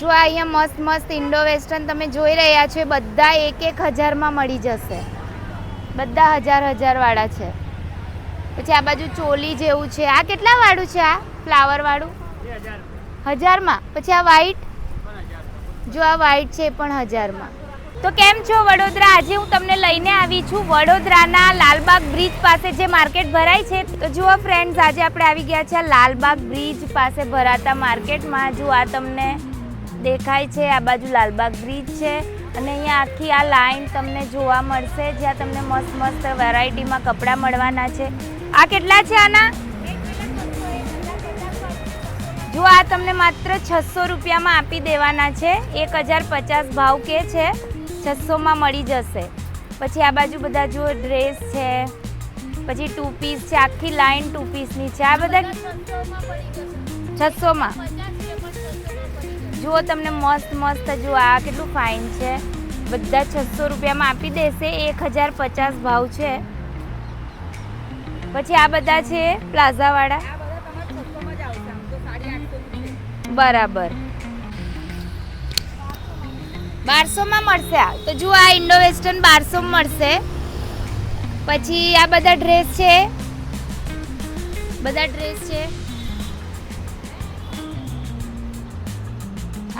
જો અહીંયા મસ્ત મસ્ત ઇન્ડો વેસ્ટર્ન તમે જોઈ રહ્યા છો, બધા 1-1000 માં મળી જશે. બધા 1000 વાળા છે. પછી આ બાજુ ચોલી જેવું છે. આ કેટલા વાળું છે? આ ફ્લાવર વાળું 1000 માં. પછી આ વ્હાઈટ, જો આ વ્હાઈટ છે પણ 1000 માં. તો કેમ છો વડોદરા? આજે હું તમને લઈને આવી છું વડોદરાના લાલબાગ બ્રિજ પાસે જે માર્કેટ ભરાય છે. તો જુઓ ફ્રેન્ડ્સ, આજે આપણે આવી ગયા છે લાલબાગ બ્રિજ પાસે ભરાતા માર્કેટમાં. જો આ તમને દેખાય છે, આ બાજુ લાલબાગ બ્રિજ છે અને અહીંયા આખી આ લાઈન તમને જોવા મળશે, જ્યાં તમને મસ્ત મસ્ત વેરાયટીમાં કપડાં મળવાના છે. આ કેટલા છે આના? જો આ તમને માત્ર 600 રૂપિયામાં આપી દેવાના છે. 1050 ભાવ કે છે, 600 માં મળી જશે. પછી આ બાજુ બધા જુઓ ડ્રેસ છે, પછી 2 પીસ છે, આખી લાઈન 2 પીસની છે. આ બધા 600 માં. જુઓ તમને મસ્ત મસ્ત, જુઓ આ કેટલું ફાઇન છે. બધા 600 રૂપિયામાં આપી દેશે. 1050 ભાવ છે. પછી આ બધા છે પ્લાઝા વાળા, બરાબર 1200 માં મળશે. આ તો જુઓ આ ઇન્ડો વેસ્ટર્ન 1200 માં મળશે. પછી આ બધા ડ્રેસ છે, બધા ડ્રેસ છે.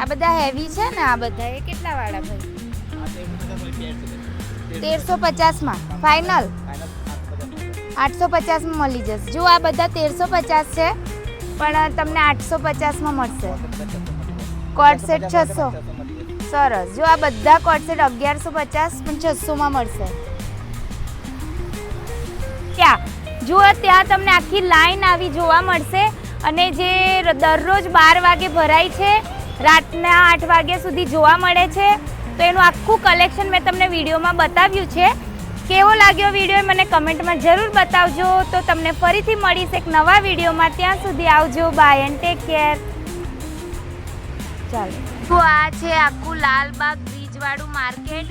આ બધા હેવી છે ને, આ બધા એ કેટલા વાળા ભાઈ? 1350 માં ફાઇનલ. 850 માં મળી જશે. જો આ બધા 1350 છે પણ તમને 850 માં મળશે. Coat set 600. સરસ. જો આ બધા કોટ સેટ 1150 પણ 600 માં મળશે. ક્યાં જુઓ, ત્યાં તમને આખી લાઈન આવી જોવા મળશે. અને જે દરરોજ 12 વાગે ભરાય છે, રાતના 8 વાગ્યા સુધી જોવા મળે છે. તો એનું આખું કલેક્શન મેં તમને વિડીયોમાં બતાવ્યું છે. કેવો લાગ્યો વિડીયો મને કમેન્ટમાં જરૂર બતાવજો. તો તમને ફરીથી મળીશ એક નવા વિડીયોમાં. ત્યાં સુધી આવજો. Bye and take care. ચાલો, તો આ છે આખું લાલબાગ બ્રિજ વાળું માર્કેટ.